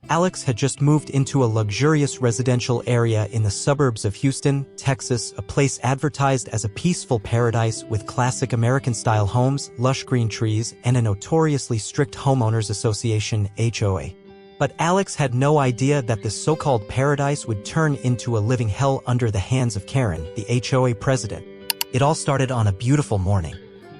Alex had just moved into a luxurious residential area in the suburbs of Houston, Texas, a place advertised as a peaceful paradise with classic American-style homes, lush green trees, and a notoriously strict homeowners association (HOA). But Alex had no idea that this so-called paradise would turn into a living hell under the hands of Karen, the HOA president. It all started on a beautiful morning.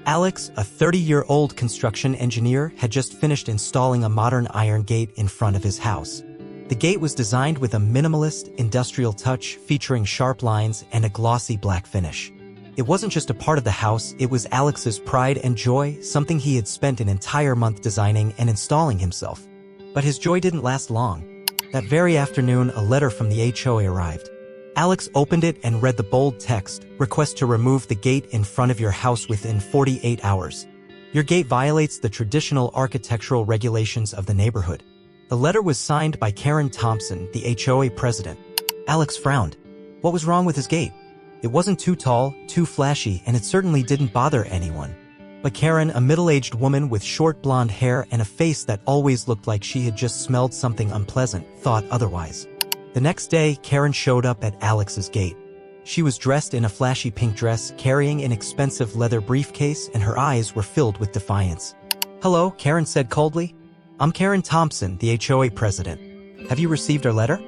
Alex, a 30-year-old construction engineer, had just finished installing a modern iron gate in front of his house. The gate was designed with a minimalist, industrial touch featuring sharp lines and a glossy black finish. It wasn't just a part of the house, it was Alex's pride and joy, something he had spent an entire month designing and installing himself. But his joy didn't last long. That very afternoon, a letter from the HOA arrived. Alex opened it and read the bold text, "Request to remove the gate in front of your house within 48 hours. Your gate violates the traditional architectural regulations of the neighborhood." The letter was signed by Karen Thompson, the HOA president. Alex frowned. What was wrong with his gate? It wasn't too tall, too flashy, and it certainly didn't bother anyone. But Karen, a middle-aged woman with short blonde hair and a face that always looked like she had just smelled something unpleasant, thought otherwise. The next day, Karen showed up at Alex's gate. She was dressed in a flashy pink dress, carrying an expensive leather briefcase, and her eyes were filled with defiance. "Hello," Karen said coldly. "I'm Karen Thompson, the HOA president. Have you received our letter?"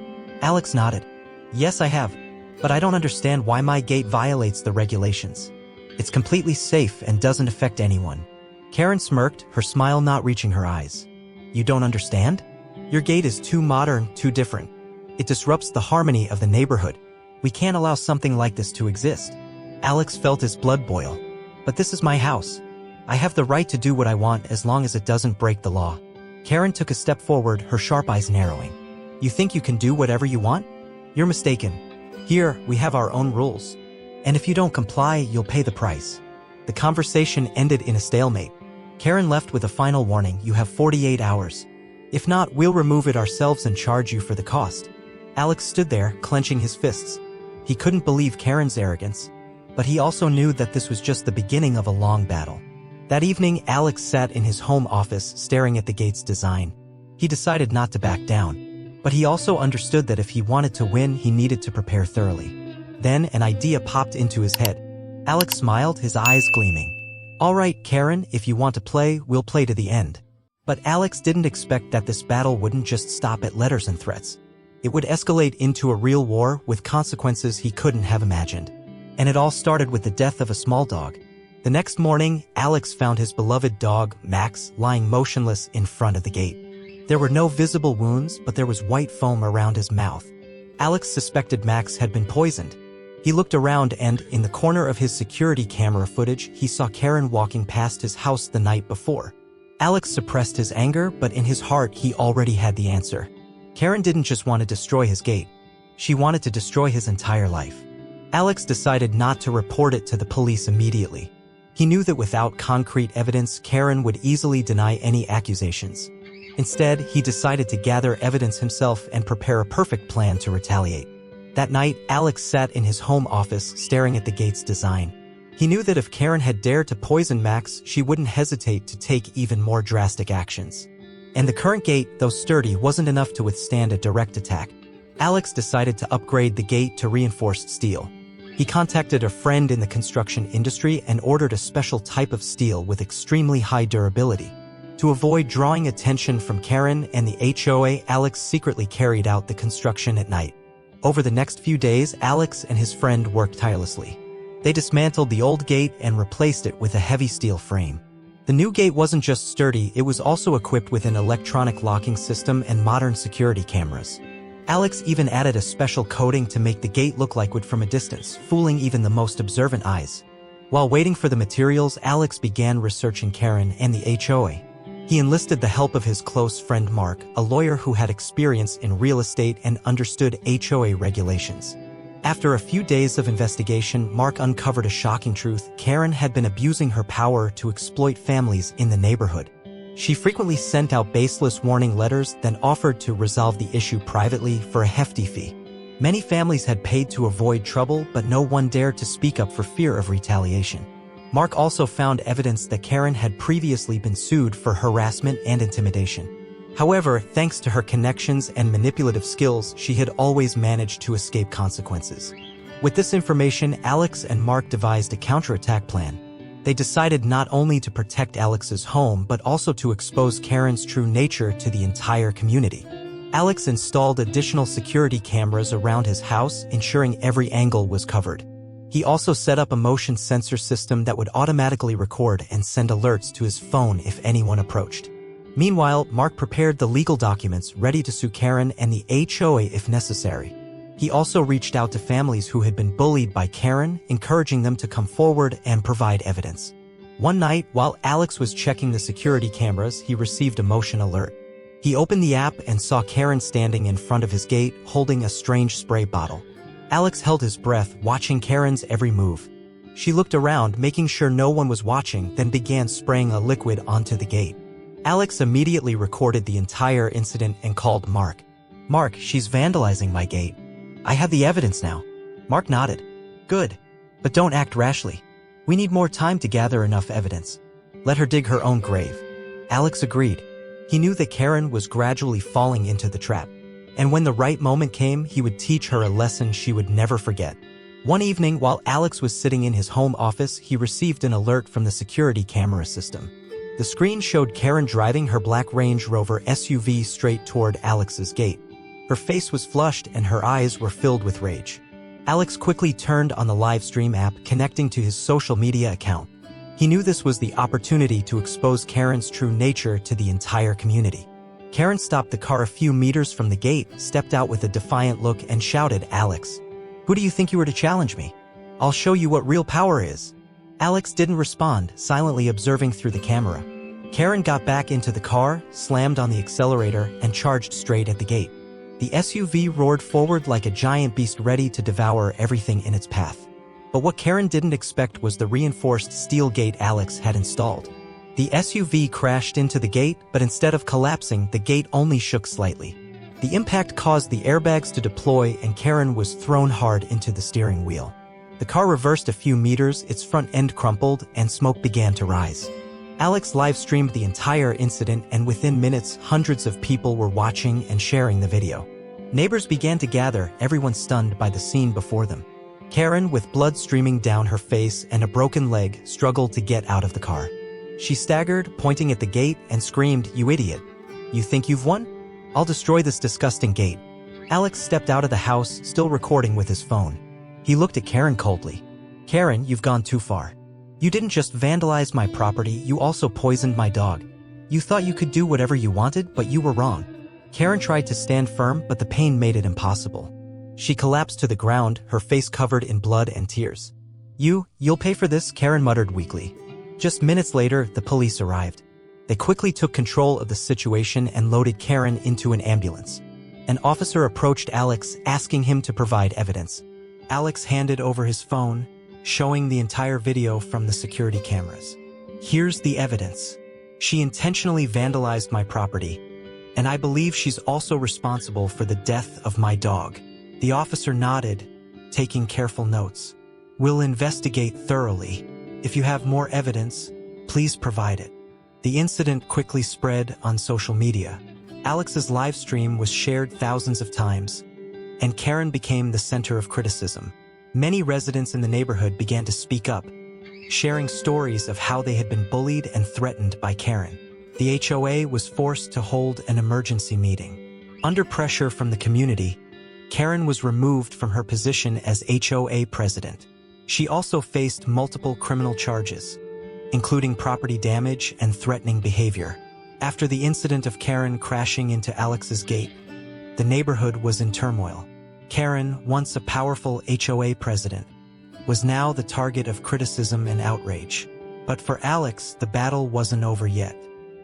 Alex nodded. "Yes, I have. But I don't understand why my gate violates the regulations. It's completely safe and doesn't affect anyone." Karen smirked, her smile not reaching her eyes. "You don't understand? Your gate is too modern, too different. It disrupts the harmony of the neighborhood. We can't allow something like this to exist." Alex felt his blood boil. "But this is my house. I have the right to do what I want as long as it doesn't break the law." Karen took a step forward, her sharp eyes narrowing. "You think you can do whatever you want? You're mistaken. Here, we have our own rules. And if you don't comply, you'll pay the price." The conversation ended in a stalemate. Karen left with a final warning: "You have 48 hours. If not, we'll remove it ourselves and charge you for the cost." Alex stood there, clenching his fists. He couldn't believe Karen's arrogance, but he also knew that this was just the beginning of a long battle. That evening, Alex sat in his home office, staring at the gate's design. He decided not to back down, but he also understood that if he wanted to win, he needed to prepare thoroughly. Then, an idea popped into his head. Alex smiled, his eyes gleaming. "All right, Karen, if you want to play, we'll play to the end." But Alex didn't expect that this battle wouldn't just stop at letters and threats. It would escalate into a real war with consequences he couldn't have imagined. And it all started with the death of a small dog. The next morning, Alex found his beloved dog, Max, lying motionless in front of the gate. There were no visible wounds, but there was white foam around his mouth. Alex suspected Max had been poisoned. He looked around and, in the corner of his security camera footage, he saw Karen walking past his house the night before. Alex suppressed his anger, but in his heart he already had the answer. Karen didn't just want to destroy his gate. She wanted to destroy his entire life. Alex decided not to report it to the police immediately. He knew that without concrete evidence, Karen would easily deny any accusations. Instead, he decided to gather evidence himself and prepare a perfect plan to retaliate. That night, Alex sat in his home office, staring at the gate's design. He knew that if Karen had dared to poison Max, she wouldn't hesitate to take even more drastic actions. And the current gate, though sturdy, wasn't enough to withstand a direct attack. Alex decided to upgrade the gate to reinforced steel. He contacted a friend in the construction industry and ordered a special type of steel with extremely high durability. To avoid drawing attention from Karen and the HOA, Alex secretly carried out the construction at night. Over the next few days, Alex and his friend worked tirelessly. They dismantled the old gate and replaced it with a heavy steel frame. The new gate wasn't just sturdy, it was also equipped with an electronic locking system and modern security cameras. Alex even added a special coating to make the gate look like wood from a distance, fooling even the most observant eyes. While waiting for the materials, Alex began researching Karen and the HOA. He enlisted the help of his close friend Mark, a lawyer who had experience in real estate and understood HOA regulations. After a few days of investigation, Mark uncovered a shocking truth: Karen had been abusing her power to exploit families in the neighborhood. She frequently sent out baseless warning letters, then offered to resolve the issue privately for a hefty fee. Many families had paid to avoid trouble, but no one dared to speak up for fear of retaliation. Mark also found evidence that Karen had previously been sued for harassment and intimidation. However, thanks to her connections and manipulative skills, she had always managed to escape consequences. With this information, Alex and Mark devised a counterattack plan. They decided not only to protect Alex's home but also to expose Karen's true nature to the entire community. Alex installed additional security cameras around his house, ensuring every angle was covered. He also set up a motion sensor system that would automatically record and send alerts to his phone if anyone approached. Meanwhile, Mark prepared the legal documents ready to sue Karen and the HOA if necessary. He also reached out to families who had been bullied by Karen, encouraging them to come forward and provide evidence. One night, while Alex was checking the security cameras, he received a motion alert. He opened the app and saw Karen standing in front of his gate, holding a strange spray bottle. Alex held his breath, watching Karen's every move. She looked around, making sure no one was watching, then began spraying a liquid onto the gate. Alex immediately recorded the entire incident and called Mark. "Mark, she's vandalizing my gate. I have the evidence now." Mark nodded. "Good. But don't act rashly. We need more time to gather enough evidence. Let her dig her own grave." Alex agreed. He knew that Karen was gradually falling into the trap. And when the right moment came, he would teach her a lesson she would never forget. One evening, while Alex was sitting in his home office, he received an alert from the security camera system. The screen showed Karen driving her black Range Rover SUV straight toward Alex's gate. Her face was flushed and her eyes were filled with rage. Alex quickly turned on the live stream app, connecting to his social media account. He knew this was the opportunity to expose Karen's true nature to the entire community. Karen stopped the car a few meters from the gate, stepped out with a defiant look, and shouted, "Alex, who do you think you were to challenge me? I'll show you what real power is." Alex didn't respond, silently observing through the camera. Karen got back into the car, slammed on the accelerator, and charged straight at the gate. The SUV roared forward like a giant beast ready to devour everything in its path. But what Karen didn't expect was the reinforced steel gate Alex had installed. The SUV crashed into the gate, but instead of collapsing, the gate only shook slightly. The impact caused the airbags to deploy and Karen was thrown hard into the steering wheel. The car reversed a few meters, its front end crumpled, and smoke began to rise. Alex live-streamed the entire incident, and within minutes, hundreds of people were watching and sharing the video. Neighbors began to gather, everyone stunned by the scene before them. Karen, with blood streaming down her face and a broken leg, struggled to get out of the car. She staggered, pointing at the gate, and screamed, "You idiot. You think you've won? I'll destroy this disgusting gate." Alex stepped out of the house, still recording with his phone. He looked at Karen coldly. "Karen, you've gone too far. You didn't just vandalize my property, you also poisoned my dog. You thought you could do whatever you wanted, but you were wrong." Karen tried to stand firm, but the pain made it impossible. She collapsed to the ground, her face covered in blood and tears. You'll pay for this," Karen muttered weakly. Just minutes later, the police arrived. They quickly took control of the situation and loaded Karen into an ambulance. An officer approached Alex, asking him to provide evidence. Alex handed over his phone, showing the entire video from the security cameras. "Here's the evidence. She intentionally vandalized my property, and I believe she's also responsible for the death of my dog." The officer nodded, taking careful notes. "We'll investigate thoroughly. If you have more evidence, please provide it." The incident quickly spread on social media. Alex's live stream was shared thousands of times, and Karen became the center of criticism. Many residents in the neighborhood began to speak up, sharing stories of how they had been bullied and threatened by Karen. The HOA was forced to hold an emergency meeting. Under pressure from the community, Karen was removed from her position as HOA president. She also faced multiple criminal charges, including property damage and threatening behavior. After the incident of Karen crashing into Alex's gate, the neighborhood was in turmoil. Karen, once a powerful HOA president, was now the target of criticism and outrage. But for Alex, the battle wasn't over yet.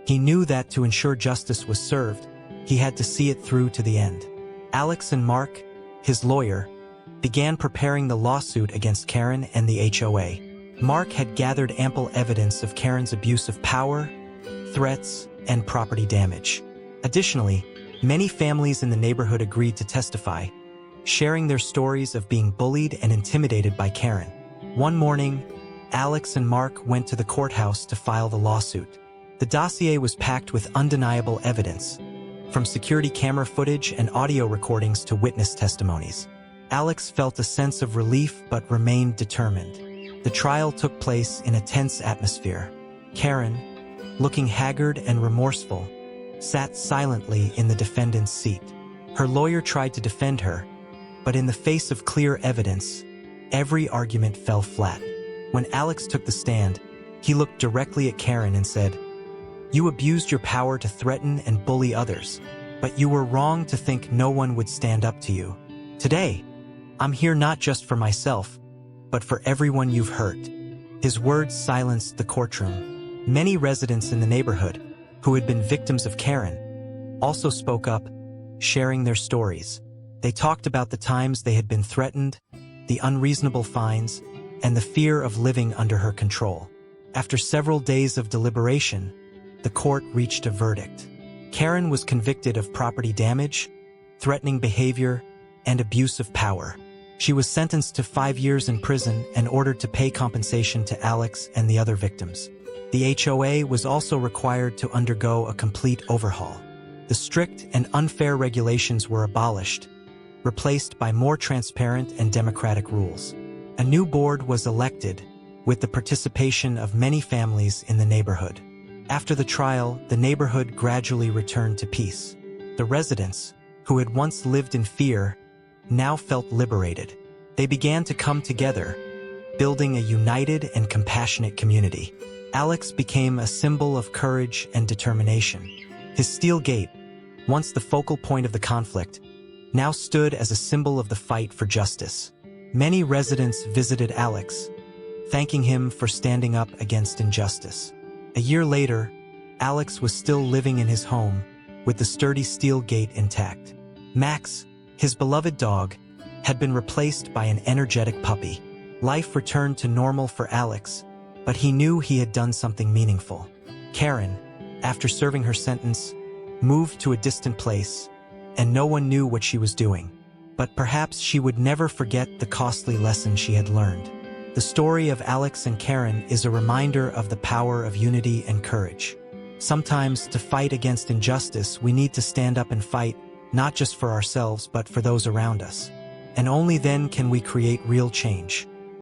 He knew that to ensure justice was served, he had to see it through to the end. Alex and Mark, his lawyer, began preparing the lawsuit against Karen and the HOA. Mark had gathered ample evidence of Karen's abuse of power, threats, and property damage. Additionally, many families in the neighborhood agreed to testify, sharing their stories of being bullied and intimidated by Karen. One morning, Alex and Mark went to the courthouse to file the lawsuit. The dossier was packed with undeniable evidence, from security camera footage and audio recordings to witness testimonies. Alex felt a sense of relief but remained determined. The trial took place in a tense atmosphere. Karen, looking haggard and remorseful, sat silently in the defendant's seat. Her lawyer tried to defend her, but in the face of clear evidence, every argument fell flat. When Alex took the stand, he looked directly at Karen and said, "You abused your power to threaten and bully others, but you were wrong to think no one would stand up to you. Today, I'm here not just for myself, but for everyone you've hurt." His words silenced the courtroom. Many residents in the neighborhood, who had been victims of Karen, also spoke up, sharing their stories. They talked about the times they had been threatened, the unreasonable fines, and the fear of living under her control. After several days of deliberation, the court reached a verdict. Karen was convicted of property damage, threatening behavior, and abuse of power. She was sentenced to 5 years in prison and ordered to pay compensation to Alex and the other victims. The HOA was also required to undergo a complete overhaul. The strict and unfair regulations were abolished, replaced by more transparent and democratic rules. A new board was elected, with the participation of many families in the neighborhood. After the trial, the neighborhood gradually returned to peace. The residents, who had once lived in fear, now felt liberated. They began to come together, building a united and compassionate community. Alex became a symbol of courage and determination. His steel gate, once the focal point of the conflict, now stood as a symbol of the fight for justice. Many residents visited Alex, thanking him for standing up against injustice. A year later, Alex was still living in his home, with the sturdy steel gate intact. Max, his beloved dog, had been replaced by an energetic puppy. Life returned to normal for Alex, but he knew he had done something meaningful. Karen, after serving her sentence, moved to a distant place, and no one knew what she was doing. But perhaps she would never forget the costly lesson she had learned. The story of Alex and Karen is a reminder of the power of unity and courage. Sometimes, to fight against injustice, we need to stand up and fight, not just for ourselves but for those around us. And only then can we create real change.